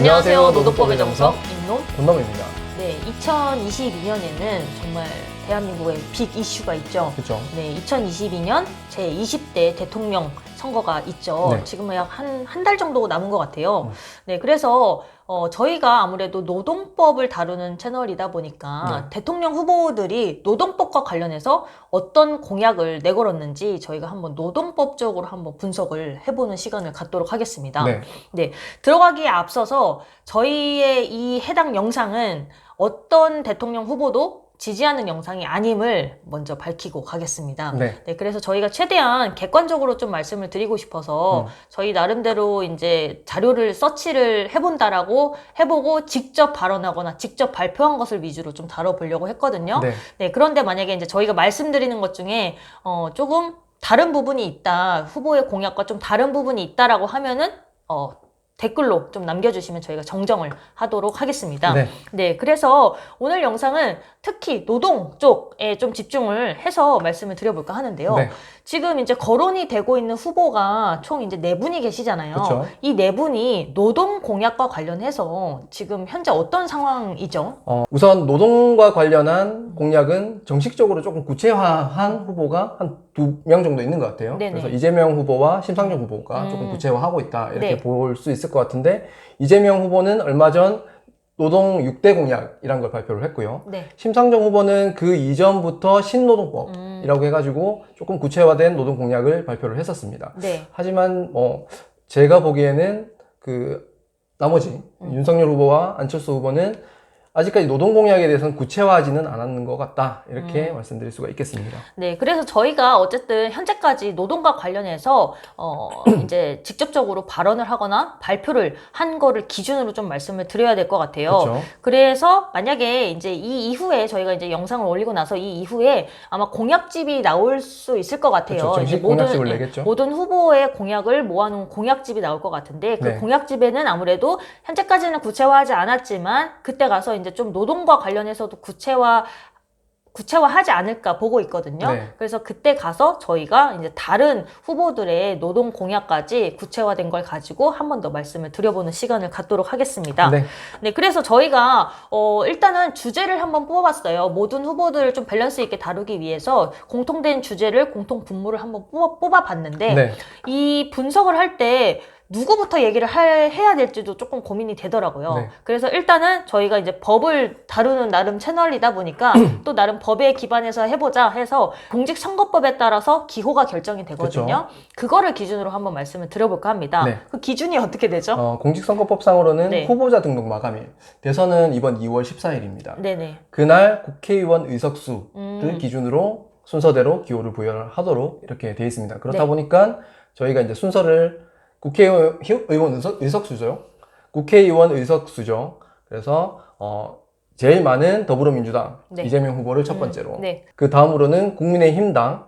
안녕하세요. 노동법의 정석 임론 권범입니다. 네, 2022년에는 정말 대한민국의 빅 이슈가 있죠. 그렇죠. 네, 2022년 제20대 대통령 선거가 있죠. 네. 지금은 약 한 달 정도 남은 것 같아요. 네, 그래서 저희가 아무래도 노동법을 다루는 채널이다 보니까 대통령 후보들이 노동법과 관련해서 어떤 공약을 내걸었는지 저희가 한번 노동법적으로 한번 분석을 해보는 시간을 갖도록 하겠습니다. 네, 들어가기에 앞서서 저희의 이 해당 영상은 어떤 대통령 후보도 지지하는 영상이 아님을 먼저 밝히고 가겠습니다. 네, 그래서 저희가 최대한 객관적으로 좀 말씀을 드리고 싶어서 저희 나름대로 이제 자료를 서치를 해본다라고 해보고 직접 발언하거나 직접 발표한 것을 위주로 좀 다뤄보려고 했거든요. 네, 그런데 만약에 이제 저희가 말씀드리는 것 중에 조금 다른 부분이 있다, 후보의 공약과 좀 다른 부분이 있다라고 하면은 댓글로 좀 남겨주시면 저희가 정정을 하도록 하겠습니다. 네, 그래서 오늘 영상은 특히 노동 쪽에 좀 집중을 해서 말씀을 드려볼까 하는데요. 지금 이제 거론이 되고 있는 후보가 총 이제 4분이 계시잖아요. 그쵸. 이 4분이 노동 공약과 관련해서 지금 현재 어떤 상황이죠? 우선 노동과 관련한 공약은 정식적으로 조금 구체화한 후보가 한 2명 정도 있는 것 같아요. 그래서 이재명 후보와 심상정 후보가 조금 구체화하고 있다 이렇게 볼 수 있을 것 같은데, 이재명 후보는 얼마 전 노동 6대 공약이란 걸 발표를 했고요. 심상정 후보는 그 이전부터 신노동법이라고 해가지고 조금 구체화된 노동 공약을 발표를 했었습니다. 하지만 제가 보기에는 나머지 윤석열 후보와 안철수 후보는 아직까지 노동 공약에 대해서는 구체화하지는 않았는 것 같다, 이렇게 말씀드릴 수가 있겠습니다. 네, 그래서 저희가 어쨌든 현재까지 노동과 관련해서 이제 직접적으로 발언을 하거나 발표를 한 거를 기준으로 좀 말씀을 드려야 될 것 같아요. 그래서 만약에 이제 이 이후에 저희가 이제 영상을 올리고 나서 이 이후에 아마 공약집이 나올 수 있을 것 같아요. 정식 공약집을 내겠죠. 모든 후보의 공약을 모아놓은 공약집이 나올 것 같은데, 그 공약집에는 아무래도 현재까지는 구체화하지 않았지만 그때 가서 이제 좀 노동과 관련해서도 구체화하지 않을까 보고 있거든요. 그래서 그때 가서 저희가 이제 다른 후보들의 노동 공약까지 구체화된 걸 가지고 한 번 더 말씀을 드려보는 시간을 갖도록 하겠습니다. 네, 그래서 저희가 일단은 주제를 한번 뽑아봤어요. 모든 후보들을 좀 밸런스 있게 다루기 위해서 공통된 주제를, 공통 분모를 한번 뽑아봤는데 이 분석을 할 때 누구부터 얘기를 해야 될지도 조금 고민이 되더라고요. 그래서 일단은 저희가 이제 법을 다루는 나름 채널이다 보니까 또 나름 법에 기반해서 해보자 해서 공직선거법에 따라서 기호가 결정이 되거든요. 그거를 기준으로 한번 말씀을 드려볼까 합니다. 그 기준이 어떻게 되죠? 공직선거법상으로는 후보자 등록 마감일, 대선은 이번 2월 14일입니다. 그날 국회의원 의석수를 기준으로 순서대로 기호를 부여하도록 이렇게 되어 있습니다. 그렇다 보니까 저희가 이제 순서를 국회의원 의석수죠. 국회의원 의석수죠. 그래서 제일 많은 더불어민주당 이재명 후보를 첫 번째로, 그 다음으로는 국민의힘당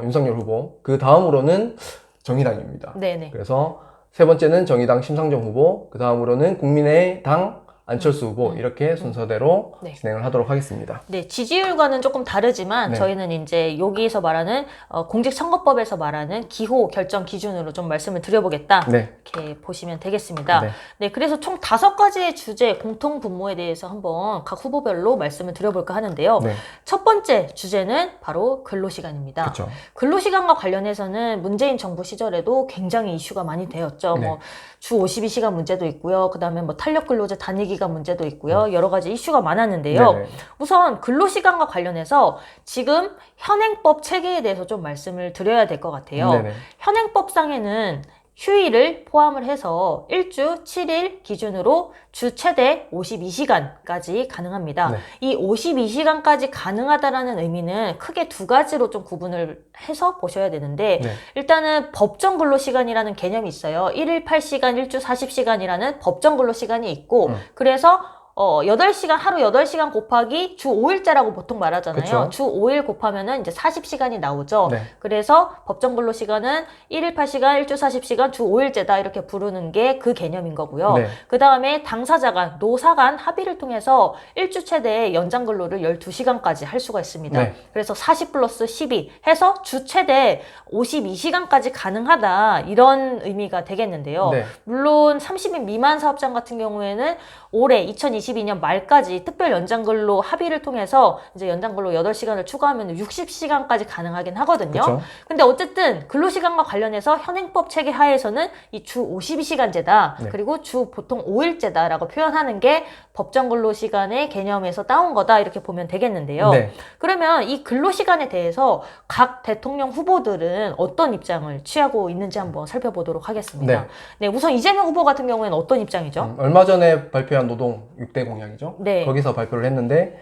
윤석열 후보, 그 다음으로는 정의당입니다. 그래서 세 번째는 정의당 심상정 후보, 그 다음으로는 국민의당 안철수 후보, 이렇게 순서대로 진행을 하도록 하겠습니다. 네, 지지율과는 조금 다르지만 저희는 이제 여기에서 말하는 공직선거법에서 말하는 기호 결정 기준으로 좀 말씀을 드려보겠다, 이렇게 보시면 되겠습니다. 네, 그래서 총 5가지의 주제, 공통 분모에 대해서 한번 각 후보별로 말씀을 드려볼까 하는데요. 첫 번째 주제는 바로 근로시간입니다. 근로시간과 관련해서는 문재인 정부 시절에도 굉장히 이슈가 많이 되었죠. 주 52시간 문제도 있고요. 그 다음에 탄력근로제 단위기간 문제도 있고요. 여러 가지 이슈가 많았는데요. 우선 근로시간과 관련해서 지금 현행법 체계에 대해서 좀 말씀을 드려야 될 것 같아요. 현행법상에는 휴일을 포함을 해서 일주 7일 기준으로 주 최대 52시간까지 가능합니다. 이 52시간까지 가능하다라는 의미는 크게 2가지로 좀 구분을 해서 보셔야 되는데, 일단은 법정 근로시간이라는 개념이 있어요. 1일 8시간, 일주 40시간이라는 법정 근로시간이 있고, 그래서 8시간, 하루 8시간 곱하기 주 5일제라고 보통 말하잖아요. 그쵸. 주 5일 곱하면은 이제 40시간이 나오죠. 네. 그래서 법정 근로 시간은 1일 8시간, 1주 40시간, 주 5일제다 이렇게 부르는 게 그 개념인 거고요. 네. 그 다음에 당사자 간, 노사 간 합의를 통해서 1주 최대 연장 근로를 12시간까지 할 수가 있습니다. 네. 그래서 40 플러스 12 해서 주 최대 52시간까지 가능하다 이런 의미가 되겠는데요. 네. 물론 30인 미만 사업장 같은 경우에는 올해 2022년 말까지 특별 연장 근로 합의를 통해서 이제 연장 근로 8시간을 추가하면 60시간까지 가능하긴 하거든요. 그쵸. 근데 어쨌든 근로시간과 관련해서 현행법 체계 하에서는 이 주 52시간제다. 네. 그리고 주 보통 5일제다라고 표현하는 게 법정 근로시간의 개념에서 따온 거다 이렇게 보면 되겠는데요. 네. 그러면 이 근로시간에 대해서 각 대통령 후보들은 어떤 입장을 취하고 있는지 한번 살펴보도록 하겠습니다. 네, 우선 이재명 후보 같은 경우에는 어떤 입장이죠? 얼마 전에 발표한 노동 6대 공약이죠. 네. 거기서 발표를 했는데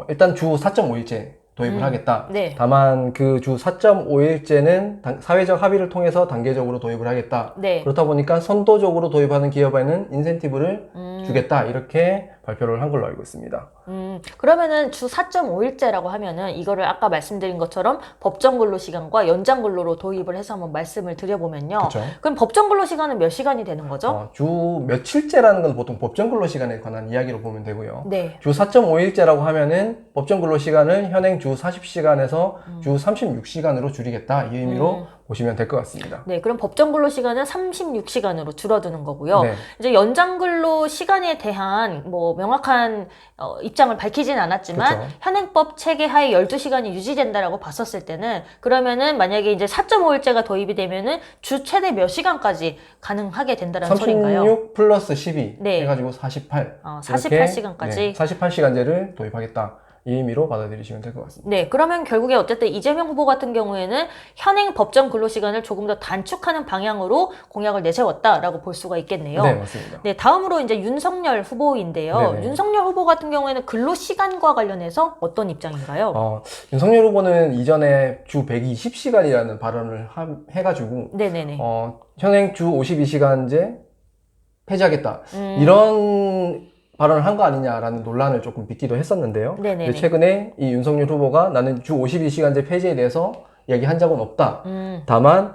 일단 주 4.5일제 도입을 하겠다. 네. 다만 그 주 4.5일제는 사회적 합의를 통해서 단계적으로 도입을 하겠다. 네. 그렇다 보니까 선도적으로 도입하는 기업에는 인센티브를 주겠다. 이렇게 발표를 한 걸로 알고 있습니다. 그러면은 주 4.5일제라고 하면은 이거를 아까 말씀드린 것처럼 법정 근로 시간과 연장 근로로 도입을 해서 한번 말씀을 드려보면요. 그쵸. 그럼 법정 근로 시간은 몇 시간이 되는 거죠? 주 며칠제라는 건 보통 법정 근로 시간에 관한 이야기로 보면 되고요. 네. 주 4.5일제라고 하면은 법정 근로 시간을 현행 주 40시간에서 주 36시간으로 줄이겠다. 이 의미로 보시면 될 것 같습니다. 네, 그럼 법정 근로 시간은 36시간으로 줄어드는 거고요. 네. 이제 연장 근로 시간에 대한 뭐 명확한 입장을 밝히진 않았지만 그쵸. 현행법 체계 하에 12시간이 유지된다라고 봤었을 때는 그러면은 만약에 이제 4.5일제가 도입이 되면은 주 최대 몇 시간까지 가능하게 된다는 소리인가요? 36 플러스 12 네. 해가지고 48. 48시간까지. 네, 48시간제를 도입하겠다. 이 의미로 받아들이시면 될 것 같습니다. 네, 그러면 결국에 어쨌든 이재명 후보 같은 경우에는 현행 법정 근로시간을 조금 더 단축하는 방향으로 공약을 내세웠다라고 볼 수가 있겠네요. 네, 맞습니다. 네, 다음으로 이제 윤석열 후보인데요. 네네. 윤석열 후보 같은 경우에는 근로시간과 관련해서 어떤 입장인가요? 윤석열 후보는 이전에 주 120시간이라는 발언을 해가지고 네네네. 현행 주 52시간제 폐지하겠다. 이런 발언을 한 거 아니냐라는 논란을 조금 빚기도 했었는데요. 근데 최근에 이 윤석열 후보가 나는 주 52시간제 폐지에 대해서 얘기한 적은 없다. 다만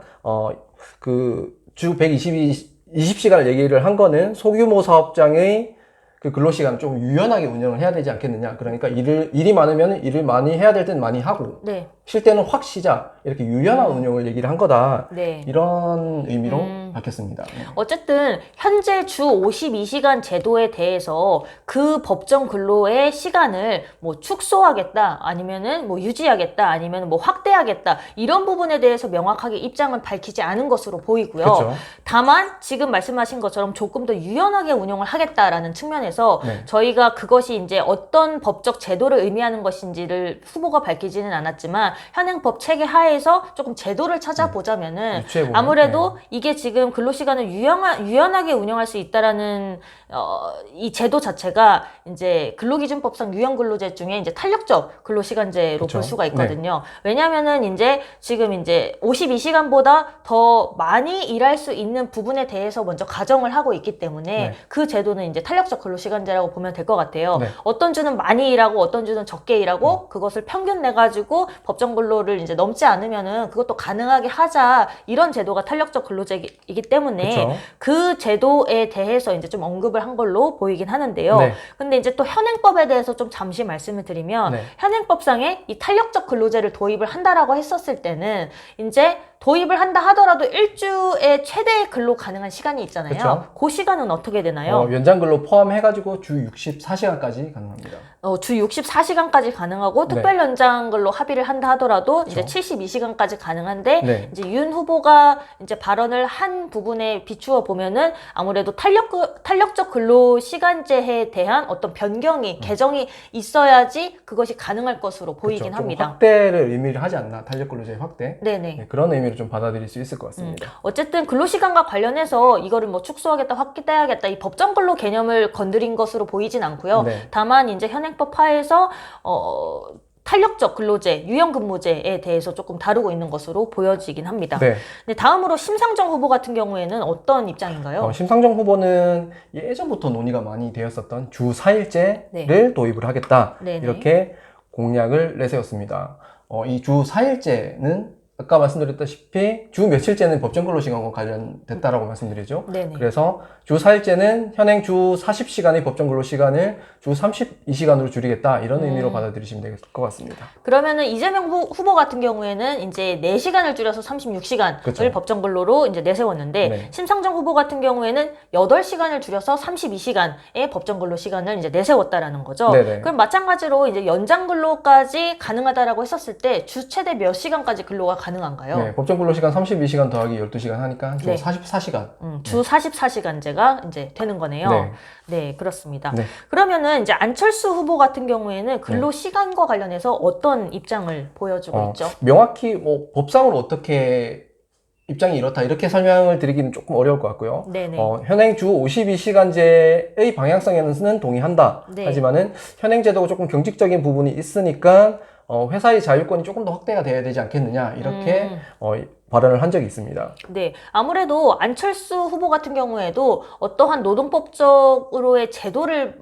그 주 20시간을 얘기를 한 거는 소규모 사업장의 그 근로시간을 좀 유연하게 운영을 해야 되지 않겠느냐. 그러니까 일이 많으면 일을 많이 해야 될 땐 많이 하고 네. 쉴 때는 확 쉬자. 이렇게 유연한 운영을 얘기를 한 거다. 네. 이런 의미로 밝혔습니다. 어쨌든 현재 주 52시간 제도에 대해서 그 법정 근로의 시간을 뭐 축소하겠다 아니면은 뭐 유지하겠다 아니면 뭐 확대하겠다 이런 부분에 대해서 명확하게 입장을 밝히지 않은 것으로 보이고요. 그쵸. 다만 지금 말씀하신 것처럼 조금 더 유연하게 운영을 하겠다라는 측면에서 네. 저희가 그것이 이제 어떤 법적 제도를 의미하는 것인지를 후보가 밝히지는 않았지만 현행법 체계 하에서 조금 제도를 찾아보자면은 유추해보면, 아무래도 이게 지금 근로시간을 유연하게 운영할 수 있다라는 이 제도 자체가 이제 근로기준법상 유연근로제 중에 이제 탄력적 근로시간제로 그쵸. 볼 수가 있거든요. 왜냐면은 이제 지금 이제 52시간보다 더 많이 일할 수 있는 부분에 대해서 먼저 가정을 하고 있기 때문에 그 제도는 이제 탄력적 근로시간제라고 보면 될 것 같아요. 어떤 주는 많이 일하고 어떤 주는 적게 일하고 그것을 평균 내가지고 법정 근로를 이제 넘지 않으면은 그것도 가능하게 하자 이런 제도가 탄력적 근로제이기 때문에 그쵸. 그 제도에 대해서 이제 좀 언급을 한 걸로 보이긴 하는데요. 근데 이제 또 현행법에 대해서 좀 잠시 말씀을 드리면 현행법상에 이 탄력적 근로제를 도입을 한다라고 했었을 때는 이제 도입을 한다 하더라도 일주의 최대 근로 가능한 시간이 있잖아요. 그쵸. 그 시간은 어떻게 되나요? 연장 근로 포함해가지고 주 64시간까지 가능합니다. 주 64시간까지 가능하고 특별 연장 근로 합의를 한다 하더라도 그쵸. 이제 72시간까지 가능한데 네. 이제 윤 후보가 이제 발언을 한 부분에 비추어 보면은 아무래도 탄력적 근로 시간제에 대한 어떤 변경이 개정이 있어야지 그것이 가능할 것으로 보이긴 그쵸. 합니다. 좀 확대를 의미를 하지 않나. 탄력 근로제의 확대. 네네. 네, 그런 의미로 좀 받아들일 수 있을 것 같습니다. 어쨌든 근로시간과 관련해서 이거를 뭐 축소하겠다, 확대하겠다 이 법정 근로 개념을 건드린 것으로 보이진 않고요. 다만 이제 현행법 하에서 탄력적 근로제, 유연근무제에 대해서 조금 다루고 있는 것으로 보여지긴 합니다. 네. 네, 다음으로 심상정 후보 같은 경우에는 어떤 입장인가요? 심상정 후보는 예전부터 논의가 많이 되었었던 주 4일제를 네. 도입을 하겠다. 네네. 이렇게 공약을 내세웠습니다. 이 주 4일제는 아까 말씀드렸다시피 주 며칠제는 법정 근로시간과 관련됐다라고 말씀드리죠. 네네. 그래서 주 4일제는 현행 주 40시간의 법정 근로시간을 주 32시간으로 줄이겠다 이런 의미로 받아들이시면 될 것 같습니다. 그러면은 이재명 후보 같은 경우에는 이제 4시간을 줄여서 36시간을 그렇죠. 법정 근로로 이제 내세웠는데 네. 심상정 후보 같은 경우에는 8시간을 줄여서 32시간의 법정 근로 시간을 이제 내세웠다라는 거죠. 네네. 그럼 마찬가지로 이제 연장 근로까지 가능하다라고 했었을 때 주 최대 몇 시간까지 근로가 가능한가요? 네, 법정 근로 시간 32시간 더하기 12시간 하니까 주 네. 44시간. 주 44시간제가 이제 되는 거네요. 네, 네 그렇습니다. 네. 그러면은 이제 안철수 후보 같은 경우에는 근로 시간과 관련해서 어떤 입장을 보여주고 있죠? 명확히 뭐 법상으로 어떻게 입장이 이렇다 이렇게 설명을 드리기는 조금 어려울 것 같고요. 네네. 현행 주 52시간제의 방향성에는 동의한다. 네. 하지만은 현행 제도가 조금 경직적인 부분이 있으니까 회사의 자율권이 조금 더 확대가 돼야 되지 않겠느냐 이렇게 발언을 한 적이 있습니다. 네, 아무래도 안철수 후보 같은 경우에도 어떠한 노동법적으로의 제도를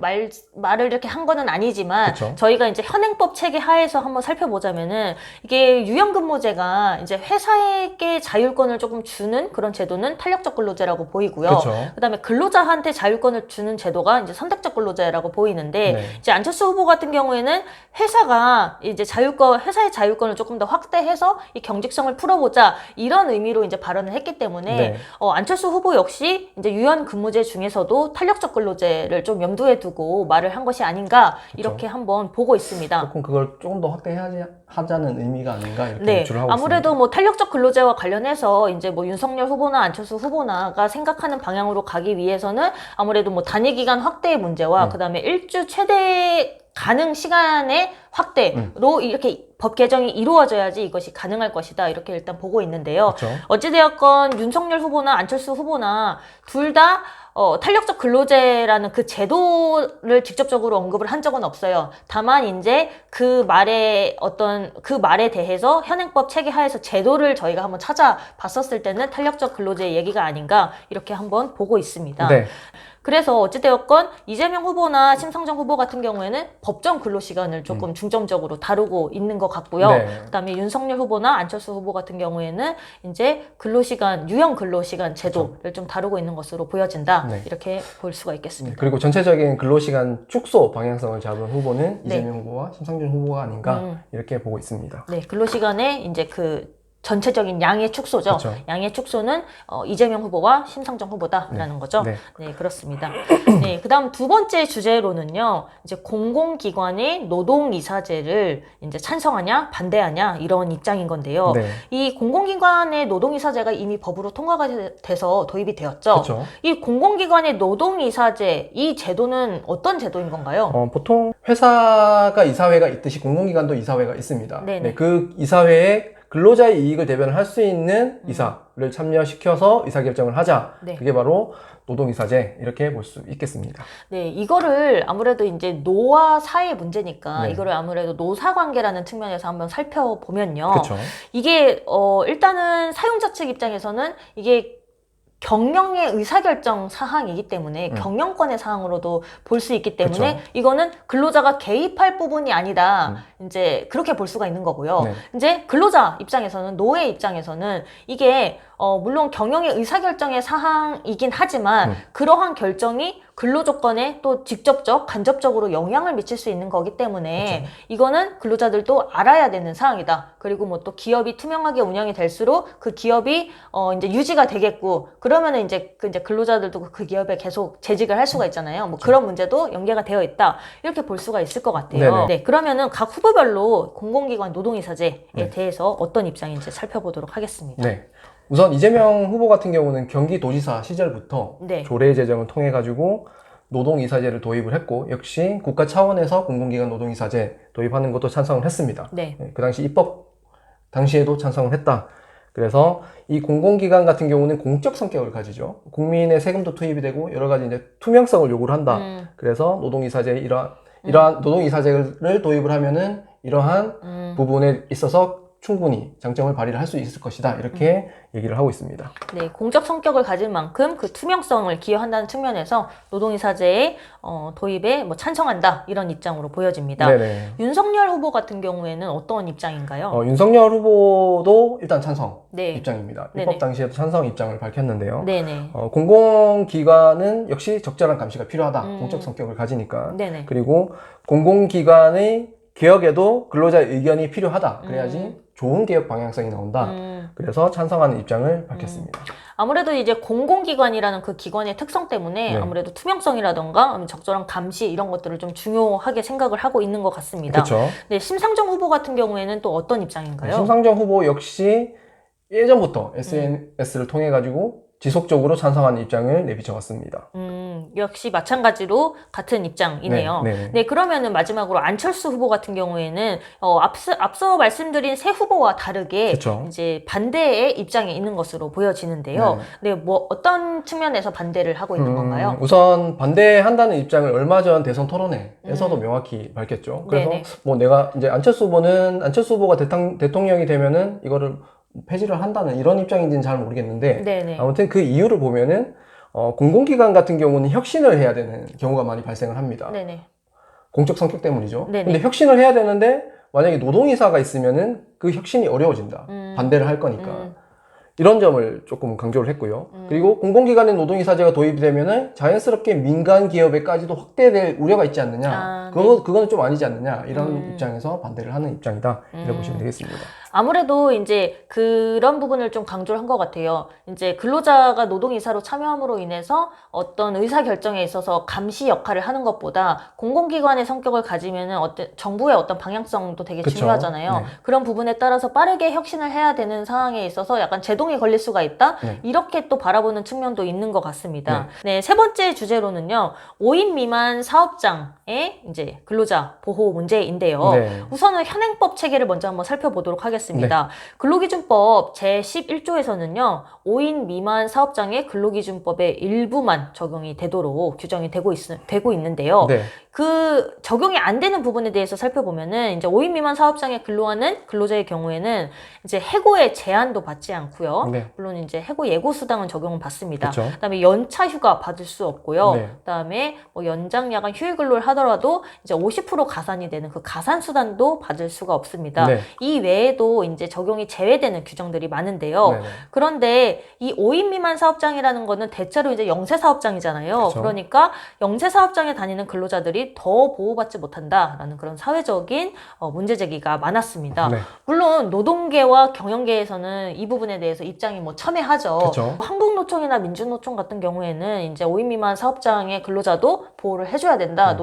말을 이렇게 한 거는 아니지만 그쵸? 저희가 이제 현행법 체계 하에서 한번 살펴보자면은 이게 유연근무제가 이제 회사에게 자율권을 조금 주는 그런 제도는 탄력적 근로제라고 보이고요. 그다음에 근로자한테 자율권을 주는 제도가 이제 선택적 근로제라고 보이는데 네. 이제 안철수 후보 같은 경우에는 회사가 이제 회사의 자율권을 조금 더 확대해서 이 경직성을 풀어보자. 이런 의미로 이제 발언을 했기 때문에 네. 안철수 후보 역시 이제 유연 근무제 중에서도 탄력적 근로제를 좀 염두에 두고 말을 한 것이 아닌가 이렇게 그렇죠. 한번 보고 있습니다. 조금 그걸 조금 더 확대하자는 의미가 아닌가 이렇게 네. 유추를 하고 아무래도 있습니다. 뭐 탄력적 근로제와 관련해서 이제 뭐 윤석열 후보나 안철수 후보나가 생각하는 방향으로 가기 위해서는 아무래도 뭐 단위 기간 확대의 문제와 그다음에 일주 최대 가능 시간의 확대로 이렇게 법 개정이 이루어져야지 이것이 가능할 것이다 이렇게 일단 보고 있는데요. 그렇죠. 어찌되었건 윤석열 후보나 안철수 후보나 둘 다 탄력적 근로제라는 그 제도를 직접적으로 언급을 한 적은 없어요. 다만 이제 그 말에 대해서 현행법 체계 하에서 제도를 저희가 한번 찾아봤었을 때는 탄력적 근로제 얘기가 아닌가 이렇게 한번 보고 있습니다. 네. 그래서 어찌되었건 이재명 후보나 심상정 후보 같은 경우에는 법정 근로시간을 조금 중점적으로 다루고 있는 것 같고요. 네. 그다음에 윤석열 후보나 안철수 후보 같은 경우에는 이제 유연 근로시간 제도를 그렇죠. 좀 다루고 있는 것으로 보여진다. 네. 이렇게 볼 수가 있겠습니다. 네. 그리고 전체적인 근로시간 축소 방향성을 잡은 후보는 이재명 후보와 심상정 후보가 아닌가 이렇게 보고 있습니다. 네, 근로시간에 이제 전체적인 양의 축소죠. 그렇죠. 양의 축소는 이재명 후보와 심상정 후보다라는 거죠. 네. 네, 그렇습니다. 네, 그다음 두 번째 주제로는요. 이제 공공기관의 노동이사제를 이제 찬성하냐 반대하냐 이런 입장인 건데요. 네. 이 공공기관의 노동이사제가 이미 법으로 통과가 돼서 도입이 되었죠. 그렇죠. 이 공공기관의 노동이사제 이 제도는 어떤 제도인 건가요? 보통 회사가 이사회가 있듯이 공공기관도 이사회가 있습니다. 네, 그 이사회에 근로자의 이익을 대변을 할 수 있는 이사를 참여시켜서 의사결정을 하자. 네. 그게 바로 노동이사제 이렇게 볼 수 있겠습니다. 네, 이거를 아무래도 이제 노와 사의 문제니까 네. 이거를 아무래도 노사관계라는 측면에서 한번 살펴보면요. 그쵸. 이게 일단은 사용자 측 입장에서는 이게 경영의 의사결정 사항이기 때문에 경영권의 사항으로도 볼 수 있기 때문에 그쵸. 이거는 근로자가 개입할 부분이 아니다. 이제 그렇게 볼 수가 있는 거고요. 네. 이제 근로자 입장에서는 노의 입장에서는 이게 물론 경영의 의사결정의 사항이긴 하지만 그러한 결정이 근로조건에 또 직접적, 간접적으로 영향을 미칠 수 있는 거기 때문에 그쵸. 이거는 근로자들도 알아야 되는 사항이다. 그리고 뭐 또 기업이 투명하게 운영이 될수록 그 기업이 이제 유지가 되겠고 그러면은 이제 근로자들도 그 기업에 계속 재직을 할 수가 있잖아요. 뭐 그런 문제도 연계가 되어 있다. 이렇게 볼 수가 있을 것 같아요. 네네. 네, 그러면은 각 후보별로 공공기관 노동이사제에 네. 대해서 어떤 입장인지 살펴보도록 하겠습니다. 네. 우선 이재명 후보 같은 경우는 경기도지사 시절부터 네. 조례 제정을 통해 가지고 노동이사제를 도입을 했고 역시 국가 차원에서 공공기관 노동이사제 도입하는 것도 찬성을 했습니다. 네. 그 당시 입법 당시에도 찬성을 했다. 그래서 이 공공기관 같은 경우는 공적 성격을 가지죠. 국민의 세금도 투입이 되고 여러 가지 이제 투명성을 요구를 한다. 그래서 노동이사제 이러한 노동이사제를 도입을 하면은 이러한 부분에 있어서 충분히 장점을 발휘를 할 수 있을 것이다. 이렇게 얘기를 하고 있습니다. 네, 공적 성격을 가진 만큼 그 투명성을 기여한다는 측면에서 노동이사제의 도입에 뭐 찬성한다 이런 입장으로 보여집니다. 네네. 윤석열 후보 같은 경우에는 어떤 입장인가요? 윤석열 후보도 일단 찬성 네. 입장입니다. 네네. 입법 당시에도 찬성 입장을 밝혔는데요. 네네. 공공기관은 역시 적절한 감시가 필요하다. 공적 성격을 가지니까. 네네. 그리고 공공기관의 개혁에도 근로자의 의견이 필요하다. 그래야지 좋은 개혁 방향성이 나온다. 그래서 찬성하는 입장을 밝혔습니다. 아무래도 이제 공공기관이라는 그 기관의 특성 때문에 네. 아무래도 투명성이라던가 적절한 감시 이런 것들을 좀 중요하게 생각을 하고 있는 것 같습니다. 그렇죠. 네, 심상정 후보 같은 경우에는 또 어떤 입장인가요? 심상정 후보 역시 예전부터 SNS를 통해 가지고 지속적으로 찬성하는 입장을 내비쳐왔습니다. 역시 마찬가지로 같은 입장이네요. 네, 그러면은 마지막으로 안철수 후보 같은 경우에는 앞서 말씀드린 세 후보와 다르게 그쵸. 이제 반대의 입장에 있는 것으로 보여지는데요. 네, 뭐 어떤 측면에서 반대를 하고 있는 건가요? 우선 반대한다는 입장을 얼마 전 대선 토론회에서도 명확히 밝혔죠. 그래서 네네. 뭐 내가 이제 안철수 후보가 대통령이 되면은 이거를 폐지를 한다는 이런 입장인지는 잘 모르겠는데 네네. 아무튼 그 이유를 보면은 공공기관 같은 경우는 혁신을 해야 되는 경우가 많이 발생을 합니다. 네네. 공적 성격 때문이죠. 네네. 근데 혁신을 해야 되는데 만약에 노동이사가 있으면은 그 혁신이 어려워진다. 반대를 할 거니까. 이런 점을 조금 강조를 했고요. 그리고 공공기관의 노동이사제가 도입이 되면은 자연스럽게 민간 기업에까지도 확대될 우려가 있지 않느냐. 그거는 좀 아니지 않느냐. 이런 입장에서 반대를 하는 입장이다. 이렇게 보시면 되겠습니다. 아무래도 이제 그런 부분을 좀 강조를 한 것 같아요. 이제 근로자가 노동이사로 참여함으로 인해서 어떤 의사결정에 있어서 감시 역할을 하는 것보다 공공기관의 성격을 가지면은 정부의 어떤 방향성도 되게 그쵸. 중요하잖아요. 네. 그런 부분에 따라서 빠르게 혁신을 해야 되는 상황에 있어서 약간 제동이 걸릴 수가 있다? 네. 이렇게 또 바라보는 측면도 있는 것 같습니다. 네, 세 번째 주제로는요. 5인 미만 사업장의 이제 근로자 보호 문제인데요. 네. 우선은 현행법 체계를 먼저 한번 살펴보도록 하겠습니다. 근로기준법 제11조에서는요. 5인 미만 사업장의 근로기준법의 일부만 적용이 되도록 규정이 되고 있는데요. 네. 그 적용이 안 되는 부분에 대해서 살펴보면은 이제 5인 미만 사업장에 근로하는 근로자의 경우에는 이제 해고의 제한도 받지 않고요. 네. 물론 이제 해고 예고 수당은 적용을 받습니다. 그쵸. 그다음에 연차 휴가 받을 수 없고요. 네. 그다음에 뭐 연장 야간 휴일 근로를 하더라도 이제 50% 가산이 되는 그 가산 수당도 받을 수가 없습니다. 네. 이 외에도 이제 적용이 제외되는 규정들이 많은데요. 네네. 그런데 이 5인 미만 사업장이라는 거는 대체로 이제 영세 사업장이잖아요. 그쵸. 그러니까 영세 사업장에 다니는 근로자들이 더 보호받지 못한다라는 그런 사회적인 문제 제기가 많았습니다. 네. 물론 노동계와 경영계에서는 이 부분에 대해서 입장이 뭐 첨예하죠. 그쵸. 한국노총이나 민주노총 같은 경우에는 이제 5인 미만 사업장의 근로자도 보호를 해줘야 된다.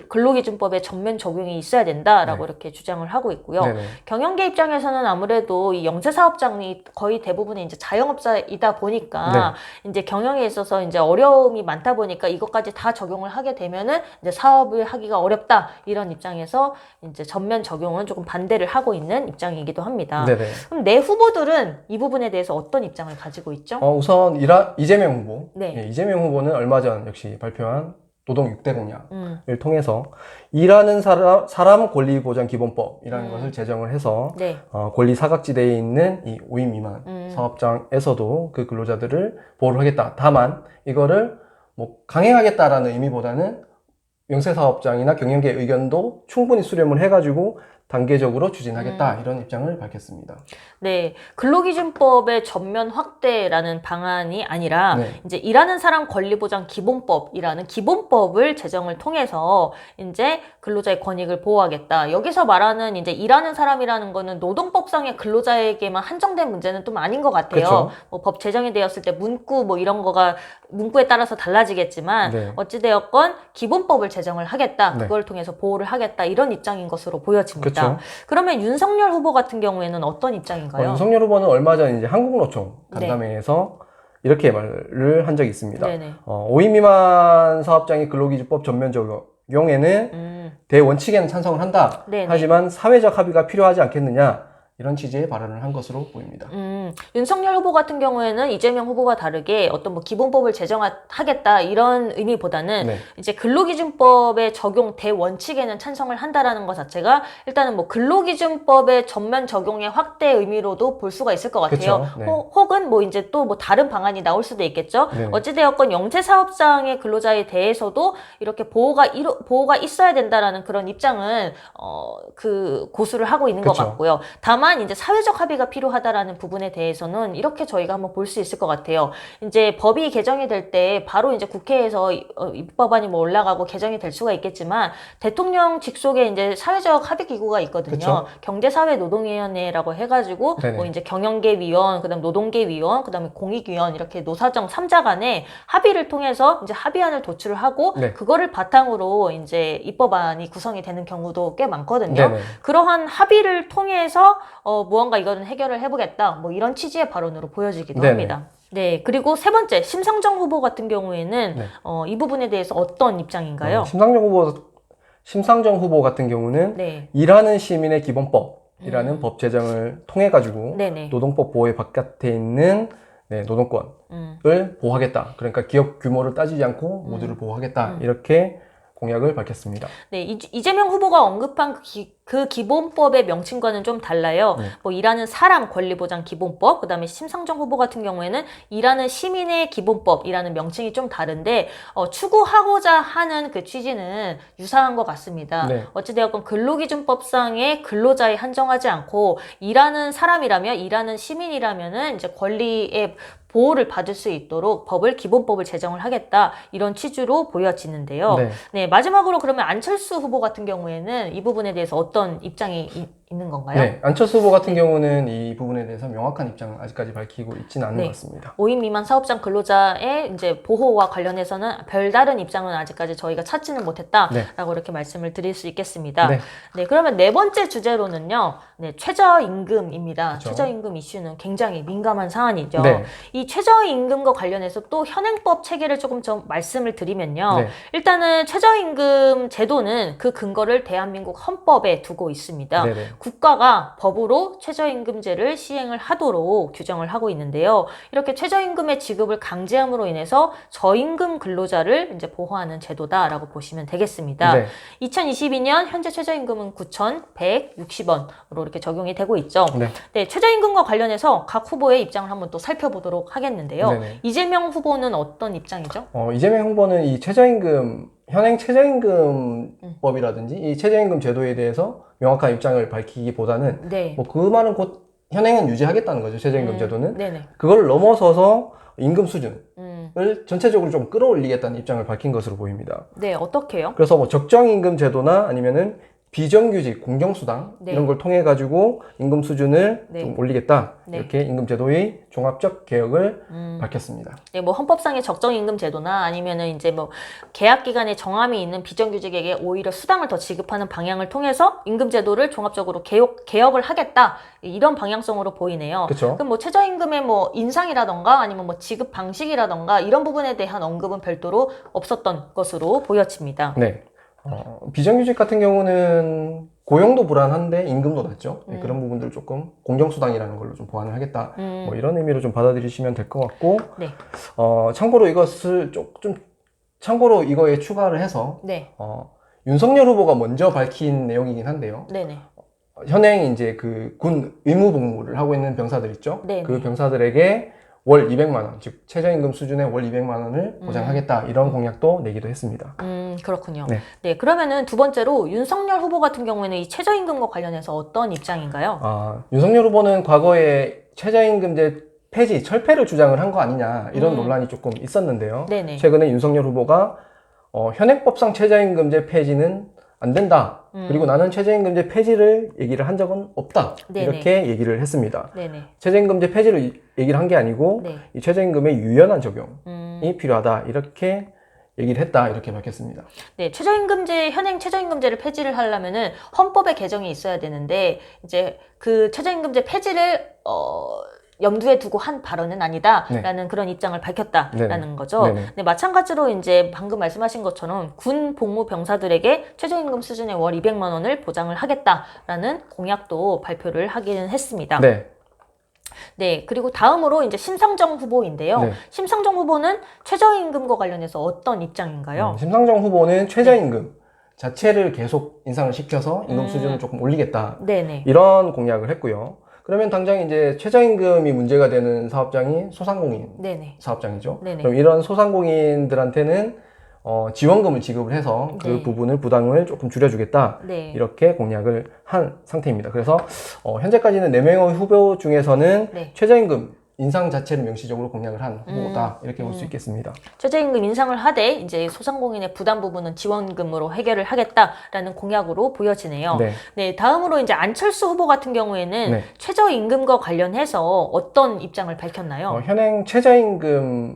근로기준법에 전면 적용이 있어야 된다라고 이렇게 주장을 하고 있고요. 네네. 경영계 입장에서는 아무래도 이 영세 사업장이 거의 대부분이 이제 자영업자이다 보니까 이제 경영에 있어서 이제 어려움이 많다 보니까 이것까지 다 적용을 하게 되면은 이제 사업을 하기가 어렵다 이런 입장에서 이제 전면 적용은 조금 반대를 하고 있는 입장이기도 합니다. 네네. 그럼 내 후보들은 이 부분에 대해서 어떤 입장을 가지고 있죠? 우선 이재명 후보. 네. 예, 이재명 후보는 얼마 전 역시 발표한 노동 6대 공약을 통해서 일하는 사람 권리보장 기본법이라는 것을 제정을 해서 권리 사각지대에 있는 이 5인 미만 사업장에서도 그 근로자들을 보호를 하겠다. 다만 이거를 뭐 강행하겠다라는 의미보다는 영세사업장이나 경영계 의견도 충분히 수렴을 해가지고 단계적으로 추진하겠다 이런 입장을 밝혔습니다. 네, 근로기준법의 전면 확대라는 방안이 아니라 이제 일하는 사람 권리보장 기본법이라는 기본법을 제정을 통해서 이제 근로자의 권익을 보호하겠다. 여기서 말하는 이제 일하는 사람이라는 거는 노동법상의 근로자에게만 한정된 문제는 좀 아닌 것 같아요. 뭐 법 제정이 되었을 때 문구 뭐 이런 거가 문구에 따라서 달라지겠지만 어찌되었건 기본법을 제정을 하겠다. 그걸 통해서 보호를 하겠다. 이런 입장인 것으로 보여집니다. 그러면 윤석열 후보 같은 경우에는 어떤 입장인가요? 윤석열 후보는 얼마 전 이제 한국노총 간담회에서 이렇게 말을 한 적이 있습니다. 5인 미만 사업장의 근로기준법 전면 적용에는 대원칙에는 찬성을 한다. 하지만 사회적 합의가 필요하지 않겠느냐. 이런 취지의 발언을 한 것으로 보입니다. 윤석열 후보 같은 경우에는 이재명 후보와 다르게 어떤 뭐 기본법을 제정하겠다 이런 의미보다는 네. 이제 근로기준법의 적용 대원칙에는 찬성을 한다라는 것 자체가 일단은 뭐 근로기준법의 전면 적용의 확대 의미로도 볼 수가 있을 것 같아요. 네. 혹은 뭐 이제 또 뭐 다른 방안이 나올 수도 있겠죠. 네. 어찌되었건 영세사업장의 근로자에 대해서도 이렇게 보호가 있어야 된다라는 그런 입장은 그 고수를 하고 있는 것 같고요. 다만 이제 사회적 합의가 필요하다라는 부분에 대해서는 이렇게 저희가 한번 볼 수 있을 것 같아요. 이제 법이 개정이 될 때 바로 이제 국회에서 입법안이 뭐 올라가고 개정이 될 수가 있겠지만 대통령 직속에 이제 사회적 합의 기구가 있거든요. 그쵸? 경제사회노동위원회라고 해가지고 네네. 뭐 이제 경영계위원, 그다음 노동계위원, 그다음에 공익위원 이렇게 노사정 3자 간의 합의를 통해서 이제 합의안을 도출을 하고 네. 그거를 바탕으로 이제 입법안이 구성이 되는 경우도 꽤 많거든요. 네네. 그러한 합의를 통해서 무언가 이거는 해결을 해보겠다. 뭐 이런 취지의 발언으로 보여지기도 네네. 합니다. 네, 그리고 세 번째 심상정 후보 같은 경우에는 네. 이 부분에 대해서 어떤 입장인가요? 심상정 후보 같은 경우는 네. 일하는 시민의 기본법이라는 법 제정을 통해 가지고 네네. 노동법 보호의 바깥에 있는 노동권을 보호하겠다. 그러니까 기업 규모를 따지지 않고 모두를 보호하겠다. 이렇게 공약을 밝혔습니다. 네, 이재명 후보가 언급한 그 기본법의 명칭과는 좀 달라요. 네. 뭐 일하는 사람 권리보장 기본법, 그다음에 심상정 후보 같은 경우에는 일하는 시민의 기본법이라는 명칭이 좀 다른데 추구하고자 하는 그 취지는 유사한 것 같습니다. 네. 어찌되었건 근로기준법상의 근로자에 한정하지 않고 일하는 사람이라면 일하는 시민이라면은 이제 권리의 보호를 받을 수 있도록 기본법을 제정을 하겠다 이런 취지로 보여지는데요. 네. 네, 마지막으로 그러면 안철수 후보 같은 경우에는 이 부분에 대해서 어떤 입장이 있는 건가요? 네, 안철수 후보 같은 경우는 이 부분에 대해서 명확한 입장을 아직까지 밝히고 있지는 않은 것 같습니다. 5인 미만 사업장 근로자의 이제 보호와 관련해서는 별다른 입장은 아직까지 저희가 찾지는 못했다라고 이렇게 말씀을 드릴 수 있겠습니다. 네, 그러면 네 번째 주제로는요, 최저임금입니다. 그렇죠. 최저임금 이슈는 굉장히 민감한 사안이죠. 네. 이 최저임금과 관련해서 또 현행법 체계를 조금 좀 말씀을 드리면요. 일단은 최저임금 제도는 그 근거를 대한민국 헌법에 두고 있습니다. 네네. 국가가 법으로 최저임금제를 시행을 하도록 규정을 하고 있는데요. 이렇게 최저임금의 지급을 강제함으로 인해서 저임금 근로자를 이제 보호하는 제도다라고 보시면 되겠습니다. 2022년 현재 최저임금은 9,160원으로 이렇게 적용이 되고 있죠. 네, 최저임금과 관련해서 각 후보의 입장을 한번 또 살펴보도록 하겠는데요. 이재명 후보는 어떤 입장이죠? 이재명 후보는 이 현행 최저임금법이라든지 이 최저임금 제도에 대해서 명확한 입장을 밝히기보다는 뭐 그 말은 곧 현행은 유지하겠다는 거죠. 최저임금 제도는. 그걸 넘어서서 임금 수준을 전체적으로 좀 끌어올리겠다는 입장을 밝힌 것으로 보입니다. 네, 어떻게요? 그래서 뭐 적정임금 제도나 아니면은 비정규직 공정수당 이런 걸 통해 가지고 임금 수준을 좀 올리겠다. 이렇게 임금제도의 종합적 개혁을 밝혔습니다. 네, 뭐 헌법상의 적정임금 제도나 아니면은 이제 뭐 계약 기간에 정함이 있는 비정규직에게 오히려 수당을 더 지급하는 방향을 통해서 임금제도를 종합적으로 개혁을 하겠다 이런 방향성으로 보이네요. 그쵸? 그럼 뭐 최저임금의 뭐 인상이라던가 아니면 뭐 지급 방식이라던가 이런 부분에 대한 언급은 별도로 없었던 것으로 보여집니다. 네. 비정규직 같은 경우는 고용도 불안한데 임금도 낮죠. 그런 부분들 조금 공정수당이라는 걸로 좀 보완을 하겠다. 뭐 이런 의미로 좀 받아들이시면 될 것 같고, 참고로 이거에 추가를 해서, 윤석열 후보가 먼저 밝힌 내용이긴 한데요. 현행 이제 그 군 의무복무를 하고 있는 병사들 있죠. 그 병사들에게 월 200만 원, 즉 최저임금 수준의 월 200만 원을 보장하겠다 이런 공약도 내기도 했습니다. 그렇군요. 네, 그러면은 두 번째로 윤석열 후보 같은 경우에는 이 최저임금과 관련해서 어떤 입장인가요? 윤석열 후보는 과거에 최저임금제 폐지, 철폐를 주장을 한 거 아니냐 이런 논란이 조금 있었는데요. 최근에 윤석열 후보가 현행법상 최저임금제 폐지는 안 된다. 그리고 나는 최저임금제 폐지를 얘기를 한 적은 없다. 이렇게 얘기를 했습니다. 최저임금제 폐지를 얘기를 한 게 아니고 이 최저임금의 유연한 적용이 필요하다. 이렇게 얘기를 했다. 이렇게 밝혔습니다. 네, 현행 최저임금제를 폐지를 하려면은 헌법에 개정이 있어야 되는데 이제 그 최저임금제 폐지를 염두에 두고 한 발언은 아니다라는 네. 그런 입장을 밝혔다라는 네네. 거죠. 네네. 네, 마찬가지로 이제 방금 말씀하신 것처럼 군 복무 병사들에게 최저임금 수준의 월 200만 원을 보장을 하겠다라는 공약도 발표를 하기는 했습니다. 네. 네, 그리고 다음으로 이제 심상정 후보인데요. 네. 심상정 후보는 최저임금과 관련해서 어떤 입장인가요? 심상정 후보는 최저임금 자체를 계속 인상을 시켜서 임금 수준을 조금 올리겠다. 네네. 이런 공약을 했고요. 그러면 당장 이제 최저임금이 문제가 되는 사업장이 소상공인 네네. 사업장이죠. 네네. 그럼 이런 소상공인들한테는 지원금을 지급을 해서 그 네. 부분을 부담을 조금 줄여주겠다. 네. 이렇게 공약을 한 상태입니다. 그래서 현재까지는 4명의 후보 중에서는 네. 최저임금 인상 자체를 명시적으로 공약을 한 후보다 이렇게 볼 수 있겠습니다. 최저임금 인상을 하되 이제 소상공인의 부담 부분은 지원금으로 해결을 하겠다라는 공약으로 보여지네요. 네. 네, 다음으로 이제 안철수 후보 같은 경우에는 네. 최저임금과 관련해서 어떤 입장을 밝혔나요? 현행 최저임금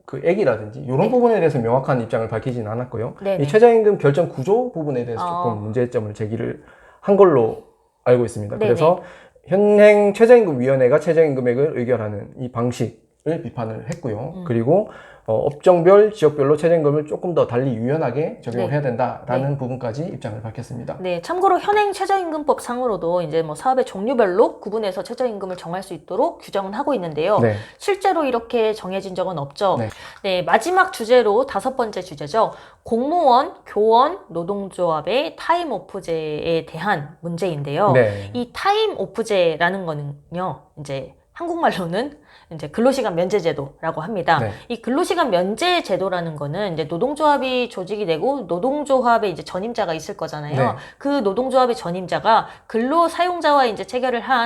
그 액이라든지 이런 네. 부분에 대해서 명확한 입장을 밝히지는 않았고요. 네네. 이 최저임금 결정 구조 부분에 대해서 조금 문제점을 제기를 한 걸로 알고 있습니다. 네네. 그래서 현행 최저임금위원회가 최저임금액을 의결하는 이 방식을 비판을 했고요. 그리고 업종별, 지역별로 최저임금을 조금 더 달리 유연하게 적용을 네. 해야 된다라는 네. 부분까지 입장을 밝혔습니다. 네, 참고로 현행 최저임금법 상으로도 이제 뭐 사업의 종류별로 구분해서 최저임금을 정할 수 있도록 규정은 하고 있는데요. 네. 실제로 이렇게 정해진 적은 없죠. 네. 네, 마지막 주제로 5번째 주제죠. 공무원, 교원, 노동조합의 타임 오프제에 대한 문제인데요. 네. 이 타임 오프제라는 거는요, 이제 한국말로는 이제 근로시간 면제제도라고 합니다. 네. 이 근로시간 면제제도라는 거는 이제 노동조합이 조직이 되고 노동조합에 이제 전임자가 있을 거잖아요. 네. 그 노동조합의 전임자가 근로 사용자와 이제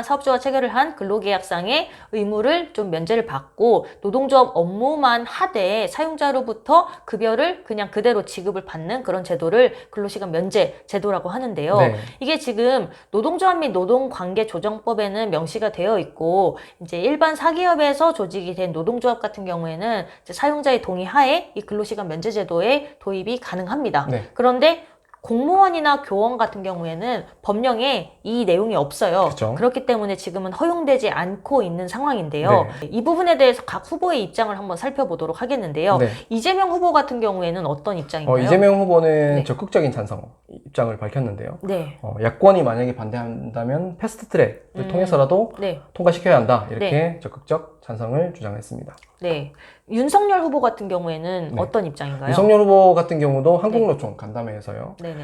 사업주와 체결을 한 근로계약상의 의무를 좀 면제를 받고 노동조합 업무만 하되 사용자로부터 급여를 그냥 그대로 지급을 받는 그런 제도를 근로시간 면제제도라고 하는데요. 네. 이게 지금 노동조합 및 노동관계조정법에는 명시가 되어 있고 이제 일반 사기업에서 조직이 된 노동조합 같은 경우에는 이제 사용자의 동의 하에 이 근로시간 면제제도에 도입이 가능합니다. 네. 그런데 공무원이나 교원 같은 경우에는 법령에 이 내용이 없어요. 그쵸. 그렇기 때문에 지금은 허용되지 않고 있는 상황인데요. 네. 이 부분에 대해서 각 후보의 입장을 한번 살펴보도록 하겠는데요. 네. 이재명 후보 같은 경우에는 어떤 입장인가요? 이재명 후보는 네. 적극적인 찬성 입장을 밝혔는데요. 네. 야권이 만약에 반대한다면 패스트트랙을 통해서라도 네. 통과시켜야 한다. 이렇게 네. 적극적 찬성을 주장했습니다. 네. 윤석열 후보 같은 경우에는 네. 어떤 입장인가요? 윤석열 후보 같은 경우도 한국노총 간담회에서요. 네네.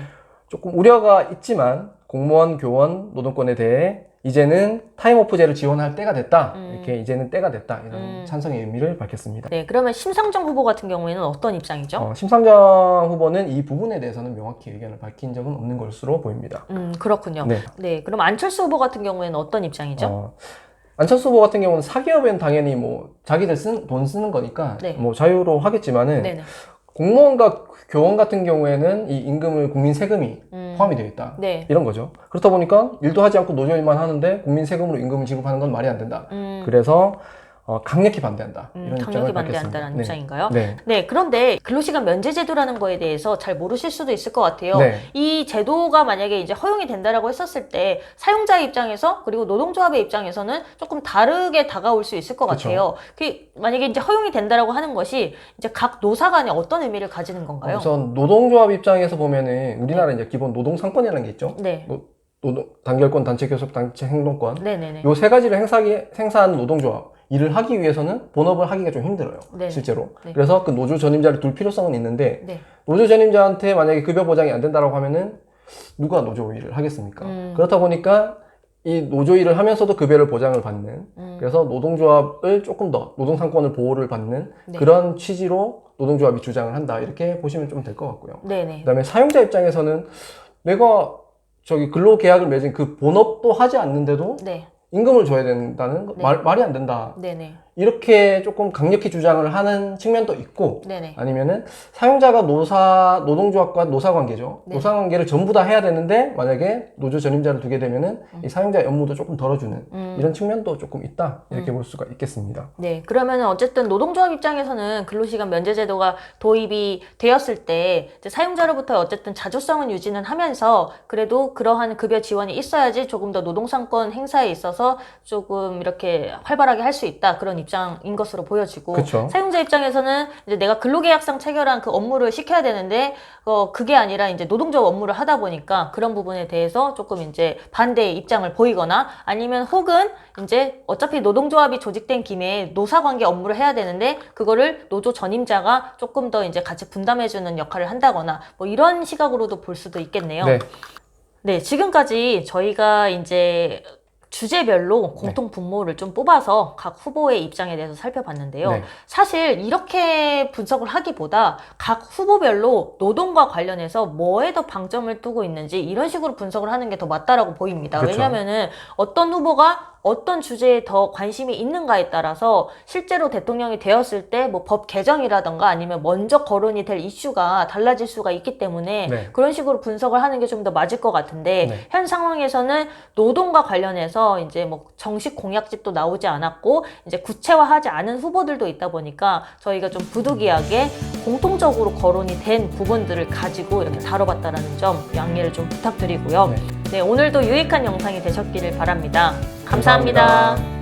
조금 우려가 있지만 공무원, 교원, 노동권에 대해 이제는 타임오프제를 지원할 때가 됐다. 이렇게 이제는 때가 됐다. 이런 찬성의 의미를 밝혔습니다. 네, 그러면 심상정 후보 같은 경우에는 어떤 입장이죠? 심상정 후보는 이 부분에 대해서는 명확히 의견을 밝힌 적은 없는 것으로 보입니다. 그렇군요. 네. 네, 그럼 안철수 후보 같은 경우에는 어떤 입장이죠? 안철수 후보 같은 경우는 사기업엔 당연히 뭐 자기들 돈 쓰는 거니까 네. 뭐 자유로 하겠지만은 네네. 공무원과 교원 같은 경우에는 이 임금을 국민 세금이 포함이 되어 있다. 네. 이런 거죠. 그렇다 보니까 일도 하지 않고 노조일만 하는데 국민 세금으로 임금을 지급하는 건 말이 안 된다. 그래서 강력히 반대한다. 이런 입장을 강력히 밝혔습니다. 반대한다는 네. 입장인가요? 네. 네, 그런데 근로시간 면제제도라는 거에 대해서 잘 모르실 수도 있을 것 같아요. 네. 이 제도가 만약에 이제 허용이 된다라고 했었을 때 사용자의 입장에서 그리고 노동조합의 입장에서는 조금 다르게 다가올 수 있을 것 그쵸. 같아요. 만약에 이제 허용이 된다라고 하는 것이 이제 각 노사 간에 어떤 의미를 가지는 건가요? 우선 노동조합 입장에서 보면은 우리나라 이제 기본 노동 상권이라는 게 있죠. 네. 단결권, 단체 교섭, 단체 행동권. 네네네. 요 세 가지를 행사하는 노동조합. 일을 하기 위해서는 본업을 하기가 좀 힘들어요. 네네. 실제로. 네. 그래서 그 노조 전임자를 둘 필요성은 있는데 네. 노조 전임자한테 만약에 급여 보장이 안 된다라고 하면은 누가 노조 일을 하겠습니까? 그렇다 보니까 이 노조 일을 하면서도 급여를 보장을 받는 그래서 노동조합을 조금 더 노동 상권을 보호를 받는 네. 그런 취지로 노동조합이 주장을 한다. 이렇게 보시면 좀 될 것 같고요. 네네. 그다음에 사용자 입장에서는 내가 근로 계약을 맺은 그 본업도 하지 않는데도 네. 임금을 줘야 된다는 거, 네. 말이 안 된다. 네네. 이렇게 조금 강력히 주장을 하는 측면도 있고 네네. 아니면은 사용자가 노동조합과 노사관계죠. 네. 노사관계를 전부 다 해야 되는데 만약에 노조 전임자를 두게 되면은 이 사용자 업무도 조금 덜어주는 이런 측면도 조금 있다 이렇게 볼 수가 있겠습니다. 네, 그러면은 어쨌든 노동조합 입장에서는 근로시간 면제제도가 도입이 되었을 때 이제 사용자로부터 어쨌든 자주성은 유지는 하면서 그래도 그러한 급여 지원이 있어야지 조금 더 노동상권 행사에 있어서 조금 이렇게 활발하게 할 수 있다 그런 입장인 것으로 보여지고 그쵸. 사용자 입장에서는 이제 내가 근로계약상 체결한 그 업무를 시켜야 되는데 그게 아니라 이제 노동조합 업무를 하다 보니까 그런 부분에 대해서 조금 이제 반대의 입장을 보이거나 아니면 혹은 이제 어차피 노동조합이 조직된 김에 노사관계 업무를 해야 되는데 그거를 노조 전임자가 조금 더 이제 같이 분담해주는 역할을 한다거나 뭐 이런 시각으로도 볼 수도 있겠네요. 네. 네, 지금까지 저희가 이제 주제별로 공통 분모를 좀 뽑아서 각 후보의 입장에 대해서 살펴봤는데요. 네. 사실 이렇게 분석을 하기보다 각 후보별로 노동과 관련해서 뭐에 더 방점을 두고 있는지 이런 식으로 분석을 하는 게 더 맞다라고 보입니다. 그렇죠. 왜냐면은 어떤 후보가 어떤 주제에 더 관심이 있는가에 따라서 실제로 대통령이 되었을 때 뭐 법 개정이라던가 아니면 먼저 거론이 될 이슈가 달라질 수가 있기 때문에 네. 그런 식으로 분석을 하는 게 좀 더 맞을 것 같은데 네. 현 상황에서는 노동과 관련해서 이제 뭐 정식 공약집도 나오지 않았고 이제 구체화하지 않은 후보들도 있다 보니까 저희가 좀 부득이하게 공통적으로 거론이 된 부분들을 가지고 이렇게 다뤄봤다는 점 양해를 좀 부탁드리고요. 네, 오늘도 유익한 영상이 되셨기를 바랍니다. 감사합니다.